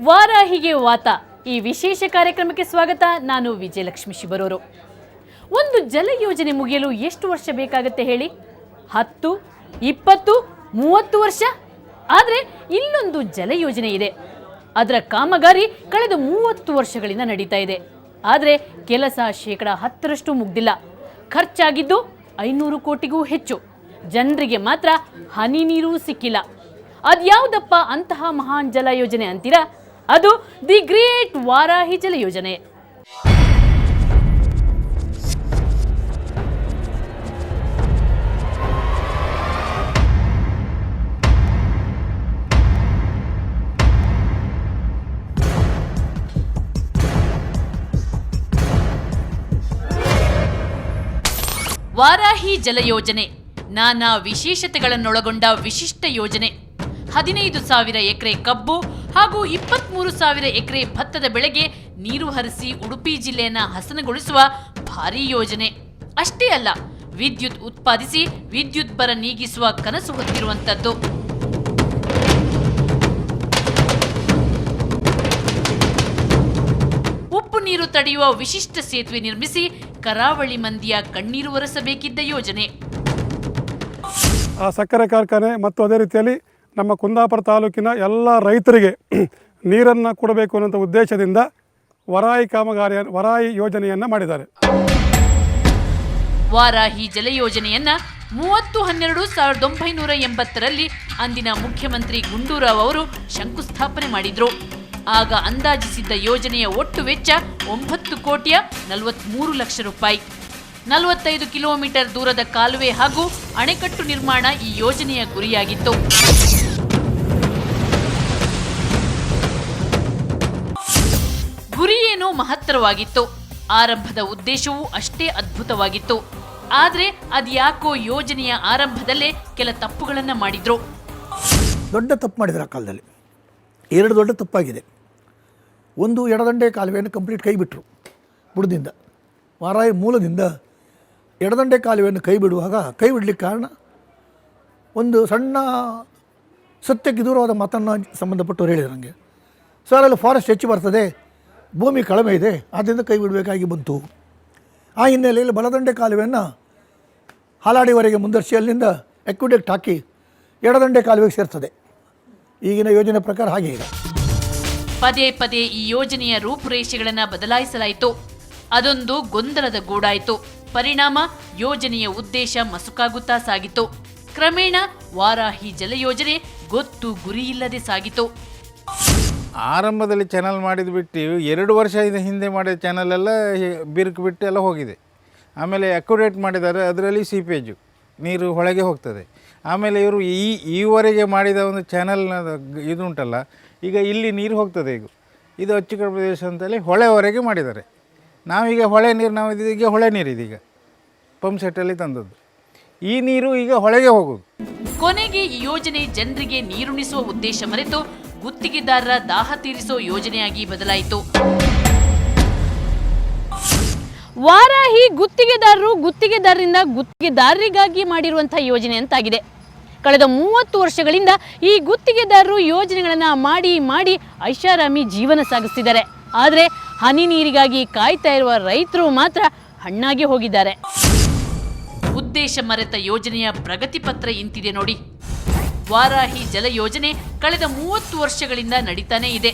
ವಾರಾಹಿಗೆ ವಾತ ಈ ವಿಶೇಷ ಕಾರ್ಯಕ್ರಮಕ್ಕೆ ಸ್ವಾಗತ. ನಾನು ವಿಜಯಲಕ್ಷ್ಮಿ ಶಿಬರೂರು. ಒಂದು ಜಲ ಯೋಜನೆ ಮುಗಿಯಲು ಎಷ್ಟು ವರ್ಷ ಬೇಕಾಗುತ್ತೆ ಹೇಳಿ? 10, 20, 30 ವರ್ಷ. ಆದರೆ ಇಲ್ಲೊಂದು ಜಲ ಯೋಜನೆ ಇದೆ. ಅದರ ಕಾಮಗಾರಿ ಕಳೆದ 30 ವರ್ಷಗಳಿಂದ ನಡೀತಾ ಇದೆ. ಆದರೆ ಕೆಲಸ 10% ಮುಗ್ದಿಲ್ಲ. ಖರ್ಚಾಗಿದ್ದು 500 ಕೋಟಿಗೂ ಹೆಚ್ಚು. ಜನರಿಗೆ ಮಾತ್ರ ಹನಿ ನೀರು ಸಿಕ್ಕಿಲ್ಲ. ಅದ್ಯಾವುದಪ್ಪ ಅಂತಹ ಮಹಾನ್ ಜಲ ಯೋಜನೆ ಅಂತೀರಾ? ಅದು ದಿ ಗ್ರೇಟ್ ವಾರಾಹಿ ಜಲ ಯೋಜನೆ. ವಾರಾಹಿ ಜಲ ಯೋಜನೆ ನಾನಾ ವಿಶೇಷತೆಗಳನ್ನೊಳಗೊಂಡ ವಿಶಿಷ್ಟ ಯೋಜನೆ. 15,000 ಎಕರೆ ಕಬ್ಬು ಹಾಗೂ 23,000 ಎಕರೆ ಭತ್ತದ ಬೆಳೆಗೆ ನೀರು ಹರಿಸಿ ಉಡುಪಿ ಜಿಲ್ಲೆಯನ್ನು ಹಸನಗೊಳಿಸುವ ಭಾರೀ ಯೋಜನೆ. ಅಷ್ಟೇ ಅಲ್ಲ, ವಿದ್ಯುತ್ ಉತ್ಪಾದಿಸಿ ವಿದ್ಯುತ್ ಬರ ನೀಗಿಸುವ ಕನಸು ಹೊತ್ತಿರುವಂಥದ್ದು. ಉಪ್ಪು ನೀರು ತಡೆಯುವ ವಿಶಿಷ್ಟ ಸೇತುವೆ ನಿರ್ಮಿಸಿ ಕರಾವಳಿ ಮಂದಿಯ ಕಣ್ಣೀರು ಒರೆಸಬೇಕಿದ್ದ ಯೋಜನೆ. ಆ ಸಕ್ಕರೆ ಕಾರ್ಖಾನೆ ಮತ್ತು ಅದೇ ರೀತಿಯಲ್ಲಿ ನಮ್ಮ ಕುಂದಾಪುರ ತಾಲೂಕಿನ ಎಲ್ಲ ರೈತರಿಗೆ ನೀರನ್ನು ಕೊಡಬೇಕು ಅನ್ನೋ ಉದ್ದೇಶದಿಂದ ವಾರಾಹಿ ಯೋಜನೆಯನ್ನು ಮಾಡಿದ್ದಾರೆ. ವಾರಾಹಿ ಜಲ ಯೋಜನೆಯನ್ನ 30/12/1980ರಲ್ಲಿ ಅಂದಿನ ಮುಖ್ಯಮಂತ್ರಿ ಗುಂಡೂರಾವ್ ಅವರು ಶಂಕುಸ್ಥಾಪನೆ ಮಾಡಿದ್ರು. ಆಗ ಅಂದಾಜಿಸಿದ್ದ ಯೋಜನೆಯ ಒಟ್ಟು ವೆಚ್ಚ 9,43 ಲಕ್ಷ ರೂಪಾಯಿ. 45 ಕಿಲೋಮೀಟರ್ ದೂರದ ಕಾಲುವೆ ಹಾಗೂ ಅಣೆಕಟ್ಟು ನಿರ್ಮಾಣ ಈ ಯೋಜನೆಯ ಗುರಿಯಾಗಿತ್ತು. ಗುರಿಯೇನೋ ಮಹತ್ತರವಾಗಿತ್ತು. ಆರಂಭದ ಉದ್ದೇಶವೂ ಅಷ್ಟೇ ಅದ್ಭುತವಾಗಿತ್ತು. ಆದರೆ ಅದ್ಯಾಕೋ ಯೋಜನೆಯ ಆರಂಭದಲ್ಲೇ ಕೆಲ ತಪ್ಪುಗಳನ್ನು ಮಾಡಿದ್ರು. ದೊಡ್ಡ ತಪ್ಪು ಮಾಡಿದ್ರು ಆ ಕಾಲದಲ್ಲಿ. 2 ದೊಡ್ಡ ತಪ್ಪಾಗಿದೆ. ಒಂದು, ಎಡದಂಡೆ ಕಾಲುವೆಯನ್ನು ಕಂಪ್ಲೀಟ್ ಕೈ ಬಿಟ್ಟರು ಬುಡದಿಂದ. ವಾರಾಹಿ ಮೂಲದಿಂದ ಎಡದಂಡೆ ಕಾಲುವೆಯನ್ನು ಕೈ ಬಿಡುವಾಗ ಕೈ ಬಿಡಲಿಕ್ಕೆ ಕಾರಣ ಒಂದು ಸಣ್ಣ ಸತ್ಯಕ್ಕೆ ದೂರವಾದ ಮಾತನ್ನು ಸಂಬಂಧಪಟ್ಟವ್ರು ಹೇಳಿದ್ರು ನನಗೆ. ಸರ್, ಅಲ್ಲಿ ಫಾರೆಸ್ಟ್ ಹೆಚ್ಚು ಬರ್ತದೆ, ಭೂಮಿ ಕಡಿಮೆ ಇದೆ, ಆದ್ದರಿಂದ ಕೈ ಬಿಡಬೇಕಾಗಿ ಬಂತು. ಆ ಹಿನ್ನೆಲೆಯಲ್ಲಿ ಬಲದಂಡೆ ಕಾಲುವೆಯನ್ನು ಹಾಲಾಡಿವರೆಗೆ ಮುಂದರ್ಸಿ ಅಲ್ಲಿಂದ ಎಕ್ವಿಡೆಕ್ಟ್ ಹಾಕಿ ಎಡದಂಡೆ ಕಾಲುವೆಗೆ ಸೇರ್ತದೆ. ಈಗಿನ ಯೋಜನೆ ಪ್ರಕಾರ ಹಾಗೆ ಇದೆ. ಪದೇ ಪದೇ ಈ ಯೋಜನೆಯ ರೂಪುರೇಷೆಗಳನ್ನು ಬದಲಾಯಿಸಲಾಯಿತು. ಅದೊಂದು ಗೊಂದಲದ ಗೂಡಾಯಿತು. ಪರಿಣಾಮ ಯೋಜನೆಯ ಉದ್ದೇಶ ಮಸುಕಾಗುತ್ತಾ ಸಾಗಿತು. ಕ್ರಮೇಣ ವಾರಾಹಿ ಜಲ ಯೋಜನೆ ಗೊತ್ತು ಗುರಿಯಿಲ್ಲದೆ ಸಾಗಿತು. ಆರಂಭದಲ್ಲಿ ಚಾನಲ್ ಮಾಡಿದ್ದು ಬಿಟ್ಟು 2 ವರ್ಷ ಹಿಂದೆ ಮಾಡಿದ ಚಾನಲ್ ಎಲ್ಲ ಬಿರುಕು ಬಿಟ್ಟು ಎಲ್ಲ ಹೋಗಿದೆ. ಆಮೇಲೆ ಅಕ್ಯುರೇಟ್ ಮಾಡಿದ್ದಾರೆ, ಅದರಲ್ಲಿ ಸೀಪೇಜು ನೀರು ಹೊಳೆಗೆ ಹೋಗ್ತದೆ. ಆಮೇಲೆ ಇವರು ಈವರೆಗೆ ಮಾಡಿದ ಒಂದು ಚಾನಲ್ನ ಇದು ಉಂಟಲ್ಲ, ಈಗ ಇಲ್ಲಿ ನೀರು ಹೋಗ್ತದೆ. ಇದು ಅಚ್ಚುಕಟ್ಟು ಪ್ರದೇಶ ಅಂತೇಳಿ ಹೊಳೆವರೆಗೆ ಮಾಡಿದ್ದಾರೆ. ನಾವೀಗ ಹೊಳೆ ನೀರು ಈಗ ಹೊಳೆ ನೀರಿದೀಗ ಪಂಪ್ ಸೆಟ್ಟಲ್ಲಿ ತಂದದ್ದು. ಈ ನೀರು ಈಗ ಹೊಳೆಗೆ ಹೋಗೋದು. ಕೊನೆಗೆ ಈ ಯೋಜನೆ ಜನರಿಗೆ ನೀರುಣಿಸುವ ಉದ್ದೇಶ ಮರೆತು ಗುತ್ತಿಗೆದಾರರ ದಾಹ ತೀರಿಸೋ ಯೋಜನೆಯಾಗಿ ಬದಲಾಯಿತು. ವಾರಾಹಿ ಗುತ್ತಿಗೆದಾರರಿಂದ ಗುತ್ತಿಗೆದಾರರಿಗಾಗಿ ಮಾಡಿರುವಂತಹ ಯೋಜನೆ ಅಂತಾಗಿದೆ. ಕಳೆದ 30 ವರ್ಷಗಳಿಂದ ಈ ಗುತ್ತಿಗೆದಾರರು ಯೋಜನೆಗಳನ್ನು ಮಾಡಿ ಐಷಾರಾಮಿ ಜೀವನ ಸಾಗಿಸ್ತಿದ್ದಾರೆ. ಆದರೆ ಹನಿ ನೀರಿಗಾಗಿ ಕಾಯ್ತಾ ಇರುವ ರೈತರು ಮಾತ್ರ ಹಣ್ಣಾಗಿ ಹೋಗಿದ್ದಾರೆ. ಉದ್ದೇಶ ಮರೆತ ಯೋಜನೆಯ ಪ್ರಗತಿ ಪತ್ರ ಇಂತಿದೆ ನೋಡಿ. ವಾರಾಹಿ ಜಲ ಯೋಜನೆ ಕಳೆದ 30 ವರ್ಷಗಳಿಂದ ನಡೀತಾನೇ ಇದೆ.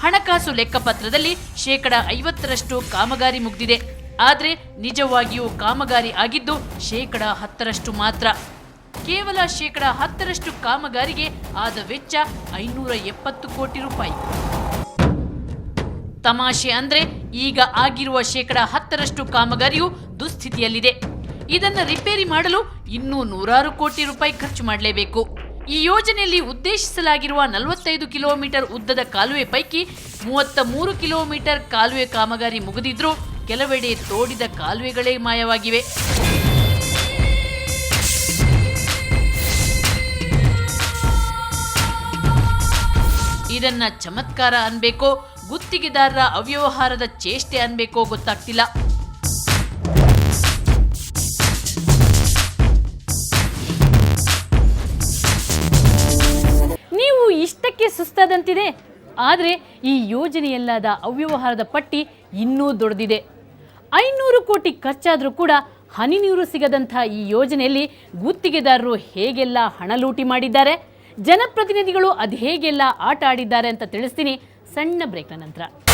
ಹಣಕಾಸು ಲೆಕ್ಕಪತ್ರದಲ್ಲಿ 50% ಕಾಮಗಾರಿ ಮುಗ್ದಿದೆ. ಆದರೆ ನಿಜವಾಗಿಯೂ ಕಾಮಗಾರಿ ಆಗಿದ್ದು 10% ಮಾತ್ರ. ಕೇವಲ 10% ಕಾಮಗಾರಿಗೆ ಆದ ವೆಚ್ಚ 570 ಕೋಟಿ ರೂಪಾಯಿ. ತಮಾಷೆ ಅಂದ್ರೆ ಈಗ ಆಗಿರುವ 10% ಕಾಮಗಾರಿಯು ದುಸ್ಥಿತಿಯಲ್ಲಿದೆ. ಇದನ್ನು ರಿಪೇರಿ ಮಾಡಲು ಇನ್ನೂ 100 ಕೋಟಿ ರೂಪಾಯಿ ಖರ್ಚು ಮಾಡಲೇಬೇಕು. ಈ ಯೋಜನೆಯಲ್ಲಿ ಉದ್ದೇಶಿಸಲಾಗಿರುವ 45 ಕಿಲೋಮೀಟರ್ ಉದ್ದದ ಕಾಲುವೆ ಪೈಕಿ 33 ಕಿಲೋಮೀಟರ್ ಕಾಲುವೆ ಕಾಮಗಾರಿ ಮುಗಿದಿದ್ರೂ ಕೆಲವೆಡೆ ತೋಡಿದ ಕಾಲುವೆಗಳೇ ಮಾಯವಾಗಿವೆ. ಇದನ್ನ ಚಮತ್ಕಾರ ಅನ್ಬೇಕೋ ಗುತ್ತಿಗೆದಾರರ ಅವ್ಯವಹಾರದ ಚೇಷ್ಟೆ ಅನ್ಬೇಕೋ ಗೊತ್ತಾಗ್ತಿಲ್ಲ. ನೀವು ಇಷ್ಟಕ್ಕೆ ಸುಸ್ತಾದಂತಿದೆ. ಆದರೆ ಈ ಯೋಜನೆಯಲ್ಲಾದ ಅವ್ಯವಹಾರದ ಪಟ್ಟಿ ಇನ್ನೂ ದೊಡ್ಡದಿದೆ. 500 ಕೋಟಿ ಖರ್ಚಾದರೂ ಕೂಡ ಹನಿ ನೀರು ಸಿಗದಂಥ ಈ ಯೋಜನೆಯಲ್ಲಿ ಗುತ್ತಿಗೆದಾರರು ಹೇಗೆಲ್ಲ ಹಣ ಲೂಟಿ ಮಾಡಿದ್ದಾರೆ, ಜನಪ್ರತಿನಿಧಿಗಳು ಅದು ಹೇಗೆಲ್ಲ ಆಟ ಆಡಿದ್ದಾರೆ ಅಂತ ತಿಳಿಸ್ತೀನಿ ಸಣ್ಣ ಬ್ರೇಕ್ನ ನಂತರ.